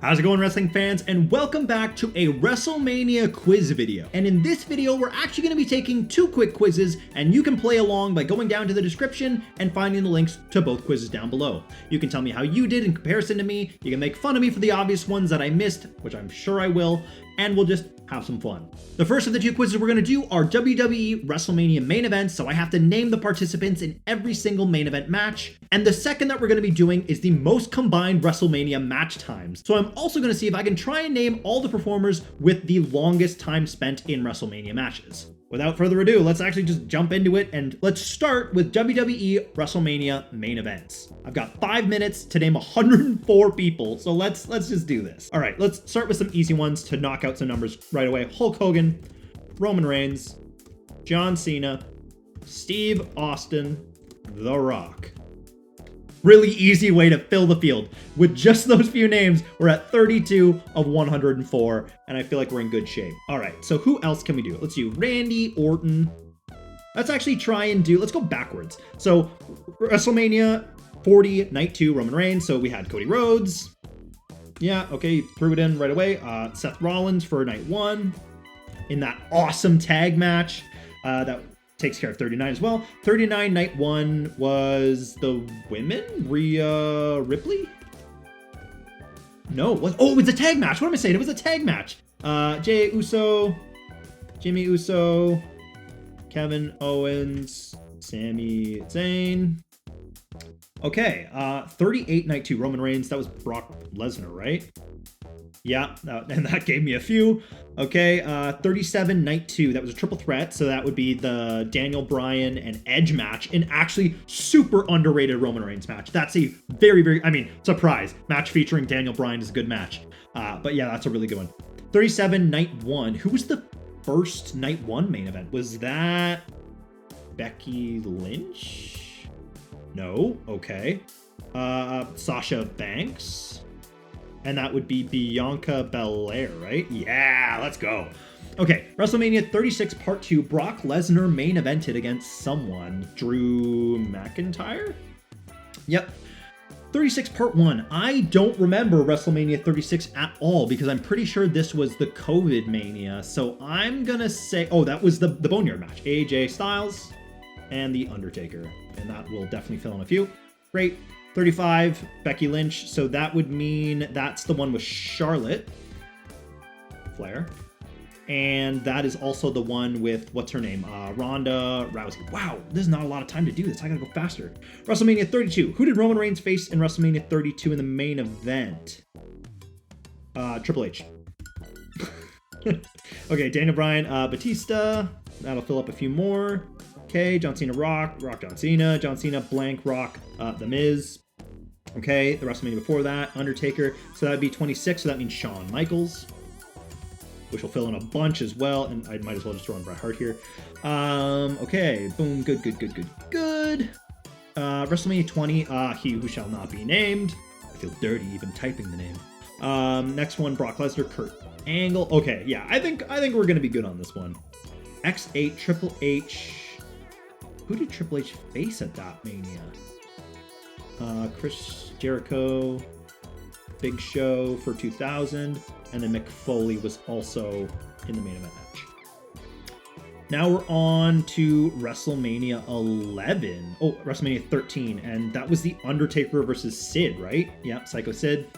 How's it going, wrestling fans? And welcome back to a WrestleMania quiz video. And in this video, we're actually going to be taking two quick quizzes, and you can play along by going down to the description and finding the links to both quizzes down below. You can tell me how you did in comparison to me, you can make fun of me for the obvious ones that I missed, which I'm sure I will, and we'll just have some fun. The first of the two quizzes we're going to do are WWE WrestleMania main events, so I have to name the participants in every single main event match. And the second that we're going to be doing is the most combined WrestleMania match times. So I'm also going to see if I can try and name all the performers with the longest time spent in WrestleMania matches. Without further ado, let's actually just jump into it, and let's start with WWE WrestleMania main events. I've got 5 minutes to name 104 people, so let's just do this. All right, let's start with some easy ones to knock out some numbers right away. Hulk Hogan, Roman Reigns, John Cena, Steve Austin, The Rock. Really easy way to fill the field. With just those few names, we're at 32 of 104, and I feel like we're in good shape. All right, so who else can we do? Let's do Randy Orton. Let's actually try and do, let's go backwards. So WrestleMania 40, night 2, Roman Reigns. So we had Cody Rhodes. Yeah, okay, threw it in right away. Seth Rollins for night 1 in that awesome tag match that takes care of 39 as well. 39 night 1 was the women? Rhea Ripley? No, it was a tag match. What am I saying? It was a tag match. Jey Uso, Jimmy Uso, Kevin Owens, Sami Zayn. Okay, 38 night 2, Roman Reigns. That was Brock Lesnar, right? Yeah, and that gave me a few. Okay, 37 night 2, that was a triple threat, so that would be the Daniel Bryan and Edge match, an actually super underrated Roman Reigns match. That's a very, surprise. Match featuring Daniel Bryan is a good match. But yeah, that's a really good one. 37 night 1, who was the first night 1 main event? Was that Becky Lynch? No, okay. Sasha Banks? And that would be Bianca Belair, right? Yeah, let's go. Okay, WrestleMania 36 Part 2, Brock Lesnar main evented against someone. Drew McIntyre? Yep. 36 Part 1. I don't remember WrestleMania 36 at all because I'm pretty sure this was the COVID mania. So I'm gonna say, oh, that was the Boneyard match. AJ Styles and The Undertaker. And that will definitely fill in a few. Great. 35, Becky Lynch, so that would mean that's the one with Charlotte Flair. And that is also the one with, what's her name? Ronda Rousey. Wow, there's not a lot of time to do this. I gotta go faster. WrestleMania 32. Who did Roman Reigns face in WrestleMania 32 in the main event? Triple H. Okay, Daniel Bryan, Batista. That'll fill up a few more. Okay, John Cena, Rock, John Cena, blank, Rock, The Miz. Okay, the WrestleMania before that, Undertaker. So that would be 26, so that means Shawn Michaels, which will fill in a bunch as well. And I might as well just throw in Bret Hart here. Okay, boom, good. WrestleMania 20, He Who Shall Not Be Named. I feel dirty even typing the name. Next one, Brock Lesnar, Kurt Angle. Okay, yeah, I think we're gonna be good on this one. X8, Triple H. Who did Triple H face at that Mania? Chris Jericho, Big Show for 2000, and then Mick Foley was also in the main event match. Now we're on to WrestleMania 11. Oh, WrestleMania 13, and that was The Undertaker versus Sid, right? Yeah, Psycho Sid.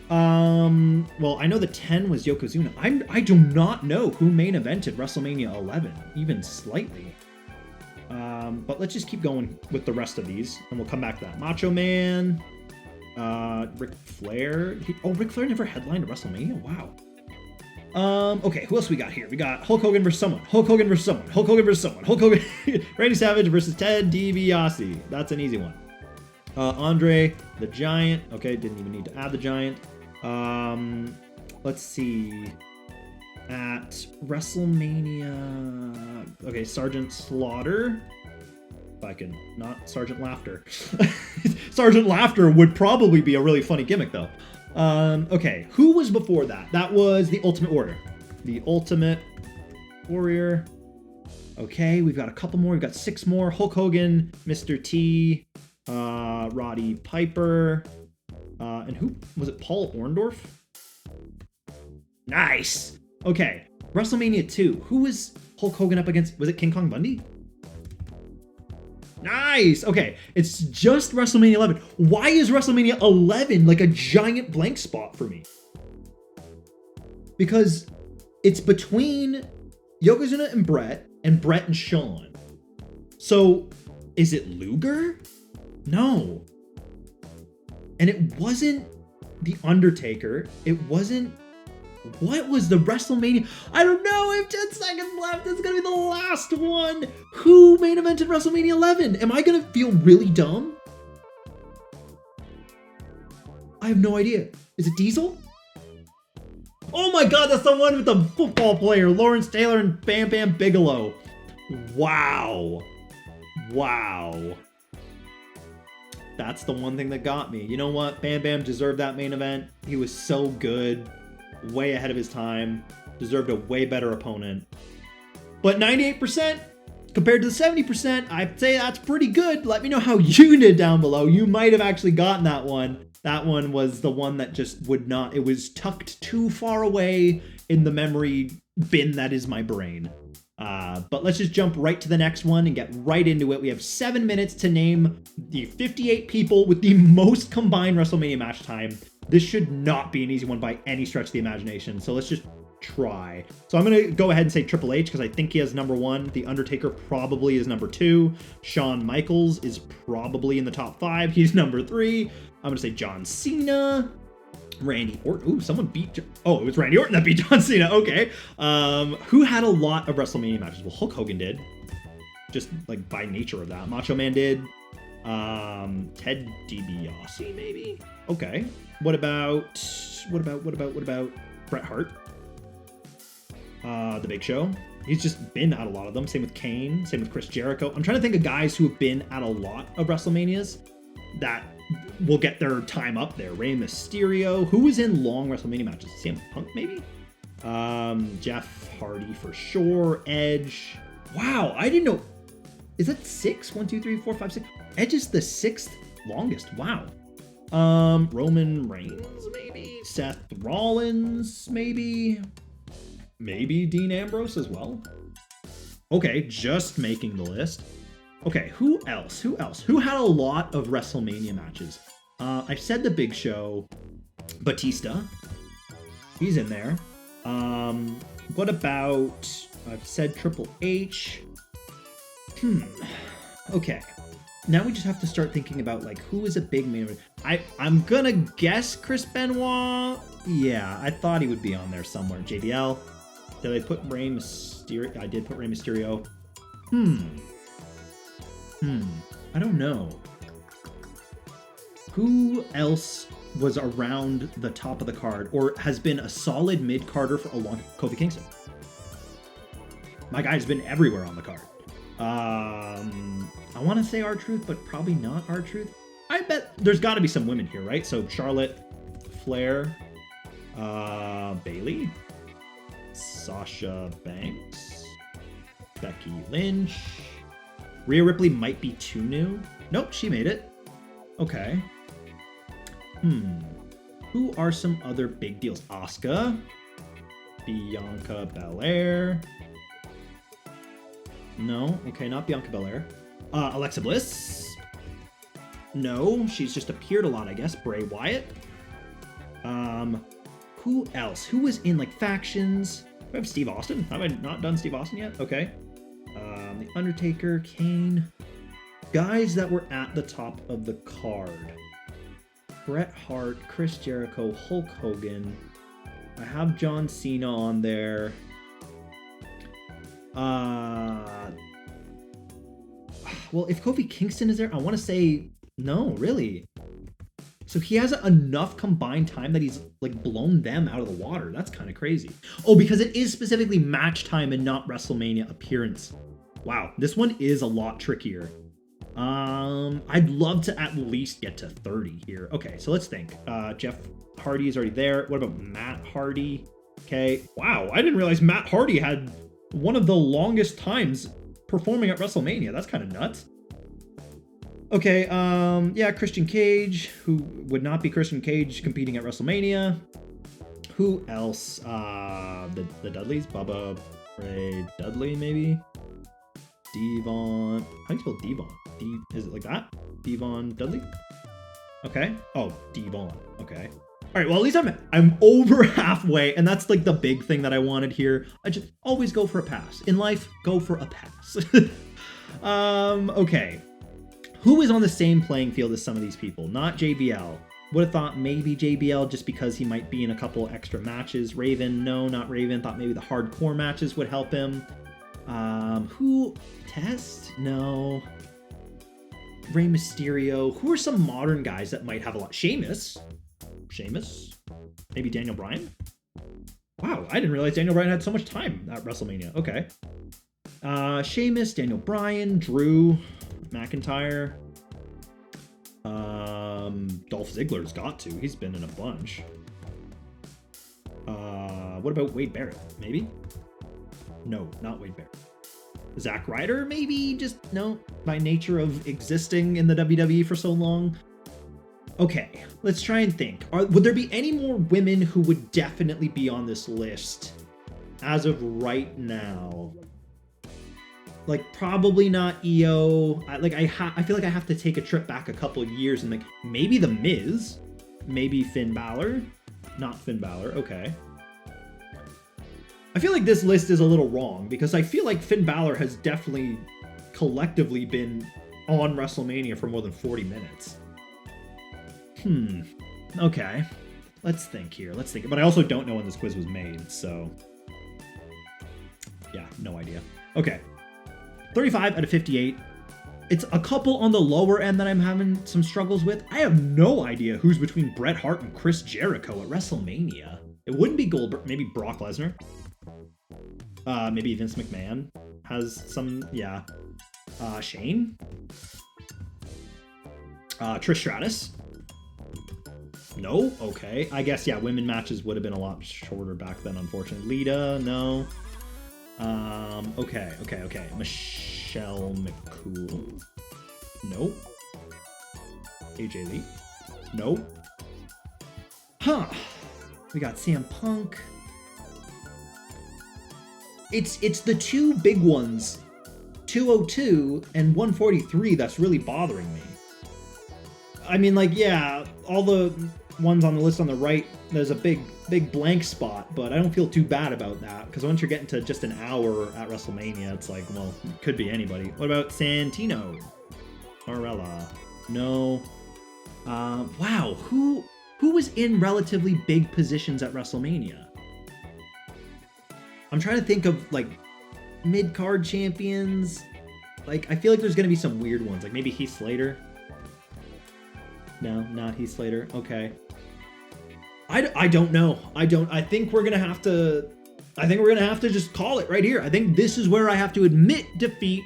Well, I know the 10 was Yokozuna. I do not know who main evented WrestleMania 11, even slightly. But let's just keep going with the rest of these, and we'll come back to that. Macho Man, Ric Flair. Ric Flair never headlined WrestleMania? Wow. Okay, who else we got here? We got Hulk Hogan versus someone. Hulk Hogan. Randy Savage versus Ted DiBiase. That's an easy one. Andre the Giant. Okay, didn't even need to add the Giant. Let's see. At WrestleMania, okay, Sergeant Slaughter. If I can not Sergeant Laughter. Sergeant Laughter would probably be a really funny gimmick, though. Okay, who was before that? That was the Ultimate Warrior. The Ultimate Warrior. Okay, we've got a couple more. We've got 6 more. Hulk Hogan, Mr. T, Roddy Piper, and who was it? Paul Orndorff? Nice. Okay, WrestleMania 2. Who was Hulk Hogan up against? Was it King Kong Bundy? Nice. Okay, it's just WrestleMania 11. Why is WrestleMania 11 like a giant blank spot for me? Because it's between Yokozuna and Brett and Shawn. So, is it Luger? No. And it wasn't The Undertaker. It wasn't... What was the WrestleMania? I don't know. I have 10 seconds left. This is going to be the last one. Who main evented WrestleMania 11? Am I going to feel really dumb? I have no idea. Is it Diesel? Oh my God, that's the one with the football player, Lawrence Taylor and Bam Bam Bigelow. Wow. Wow. That's the one thing that got me. You know what? Bam Bam deserved that main event. He was so good. Way ahead of his time. Deserved a way better opponent. But 98% compared to the 70%, I'd say that's pretty good. Let me know how you did down below. You might have actually gotten that one. That one was the one that just would not, it was tucked too far away in the memory bin that is my brain. But let's just jump right to the next one and get right into it. We have 7 minutes to name the 58 people with the most combined WrestleMania match time. This should not be an easy one by any stretch of the imagination. So let's just try. So I'm going to go ahead and say Triple H because I think he has number 1. The Undertaker probably is number 2. Shawn Michaels is probably in the top 5. He's number 3. I'm going to say John Cena. Randy Orton. Ooh, someone beat... Oh, it was Randy Orton that beat John Cena. Okay. Who had a lot of WrestleMania matches? Well, Hulk Hogan did. Just like by nature of that. Macho Man did. Ted DiBiase, maybe? Okay. What about Bret Hart? The Big Show. He's just been at a lot of them. Same with Kane. Same with Chris Jericho. I'm trying to think of guys who have been at a lot of WrestleManias that will get their time up there. Rey Mysterio. Who was in long WrestleMania matches? CM Punk, maybe? Jeff Hardy for sure. Edge. Wow, I didn't know. Is that 6? 1, 2, 3, 4, 5, 6. Edge is the 6th longest. Wow. Roman Reigns, maybe? Seth Rollins, maybe? Maybe Dean Ambrose as well? Okay, just making the list. Okay, who else? Who else? Who had a lot of WrestleMania matches? I said the Big Show. Batista. He's in there. What about... I've said Triple H. Okay. Now we just have to start thinking about, like, who is a big main event. I'm gonna guess Chris Benoit. Yeah, I thought he would be on there somewhere. JBL. Did I put Rey Mysterio? I did put Rey Mysterio. I don't know. Who else was around the top of the card or has been a solid mid-carder for a long... Kofi Kingston. My guy's been everywhere on the card. I want to say R-Truth, but probably not R-Truth. I bet there's got to be some women here, right? So Charlotte, Flair, Bayley, Sasha Banks, Becky Lynch. Rhea Ripley might be too new. Nope, she made it. Okay. Who are some other big deals? Asuka, Bianca Belair. No, okay, not Bianca Belair. Alexa Bliss. No, she's just appeared a lot, I guess. Bray Wyatt. Who else? Who was in like factions? We have Steve Austin. Have I not done Steve Austin yet? Okay. The Undertaker, Kane. Guys that were at the top of the card. Bret Hart, Chris Jericho, Hulk Hogan. I have John Cena on there. Well, if Kofi Kingston is there, I want to say no, really. So he has enough combined time that he's like blown them out of the water. That's kind of crazy. Oh, because it is specifically match time and not WrestleMania appearance. Wow, this one is a lot trickier. I'd love to at least get to 30 here. Okay, so let's think. Jeff Hardy is already there. What about Matt Hardy? Okay, wow, I didn't realize Matt Hardy had one of the longest times performing at WrestleMania. That's kind of nuts. Okay, yeah, Christian Cage, who would not be Christian Cage competing at WrestleMania. Who else? The Dudleys? Bubba Ray Dudley, maybe? Devon. How do you spell Devon? Is it like that? Devon Dudley? Okay. Oh, Devon. Okay. All right, well, at least I'm over halfway, and that's like the big thing that I wanted here. I just always go for a pass. In life, go for a pass. Okay. Who is on the same playing field as some of these people? Not JBL. Would have thought maybe JBL just because he might be in a couple extra matches. Raven, no, not Raven. Thought maybe the hardcore matches would help him. Who? Test? No. Rey Mysterio. Who are some modern guys that might have a lot? Sheamus? Maybe Daniel Bryan? Wow, I didn't realize Daniel Bryan had so much time at WrestleMania. Okay. Sheamus, Daniel Bryan, Drew McIntyre. Dolph Ziggler's got to. He's been in a bunch. What about Wade Barrett? Maybe? No, not Wade Barrett. Zack Ryder? Maybe? Just no. By nature of existing in the WWE for so long. Okay, let's try and think. Would there be any more women who would definitely be on this list as of right now? Like, probably not EO. I feel like I have to take a trip back a couple of years and like, maybe The Miz, maybe Finn Balor. Not Finn Balor, okay. I feel like this list is a little wrong because I feel like Finn Balor has definitely collectively been on WrestleMania for more than 40 minutes. Okay. Let's think here. But I also don't know when this quiz was made, so... yeah, no idea. Okay. 35 out of 58. It's a couple on the lower end that I'm having some struggles with. I have no idea who's between Bret Hart and Chris Jericho at WrestleMania. It wouldn't be Goldberg. Maybe Brock Lesnar. Maybe Vince McMahon has some... yeah. Shane? Trish Stratus? No? Okay. I guess, yeah, women matches would have been a lot shorter back then, unfortunately. Lita? No. Okay. Michelle McCool? Nope. AJ Lee? Nope. Huh. We got CM Punk. It's the two big ones, 202 and 143, that's really bothering me. I mean, like, yeah, all the ones on the list on the right, there's a big blank spot, but I don't feel too bad about that, because once you're getting to just an hour at WrestleMania, it's like, well, it could be anybody. What about Santino? Marella? No. Wow, who was in relatively big positions at WrestleMania? I'm trying to think of, like, mid-card champions. Like, I feel like there's going to be some weird ones, like maybe Heath Slater. No, not Heath Slater. Okay. I don't know. I think we're going to have to just call it right here. I think this is where I have to admit defeat.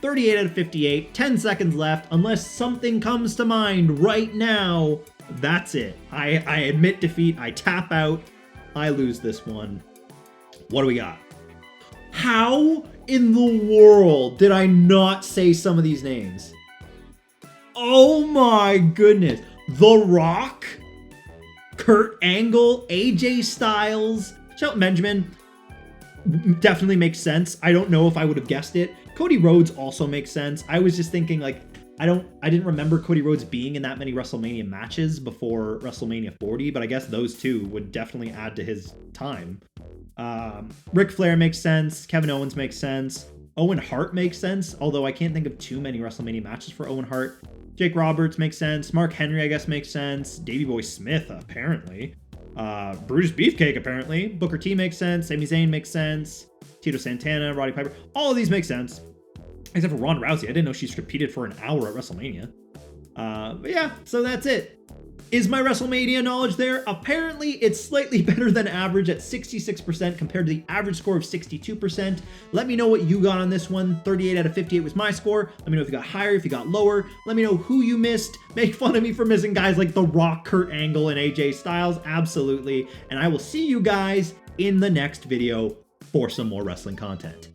38 out of 58, 10 seconds left. Unless something comes to mind right now, that's it. I admit defeat. I tap out. I lose this one. What do we got? How in the world did I not say some of these names? Oh my goodness. The Rock, Kurt Angle, AJ Styles, Shelton Benjamin definitely makes sense. I don't know if I would have guessed it. Cody Rhodes also makes sense. I was just thinking, like, I didn't remember Cody Rhodes being in that many WrestleMania matches before WrestleMania 40, but I guess those two would definitely add to his time. Ric Flair makes sense. Kevin Owens makes sense. Owen Hart makes sense, although I can't think of too many WrestleMania matches for Owen Hart. Jake Roberts makes sense. Mark Henry, I guess, makes sense. Davey Boy Smith, apparently. Brutus Beefcake, apparently. Booker T makes sense. Sami Zayn makes sense. Tito Santana, Roddy Piper. All of these make sense. Except for Ronda Rousey. I didn't know she's competed for an hour at WrestleMania. But yeah, so that's it. Is my WrestleMania knowledge there? Apparently, it's slightly better than average at 66% compared to the average score of 62%. Let me know what you got on this one. 38 out of 58 was my score. Let me know if you got higher, if you got lower. Let me know who you missed. Make fun of me for missing guys like The Rock, Kurt Angle, and AJ Styles. Absolutely. And I will see you guys in the next video for some more wrestling content.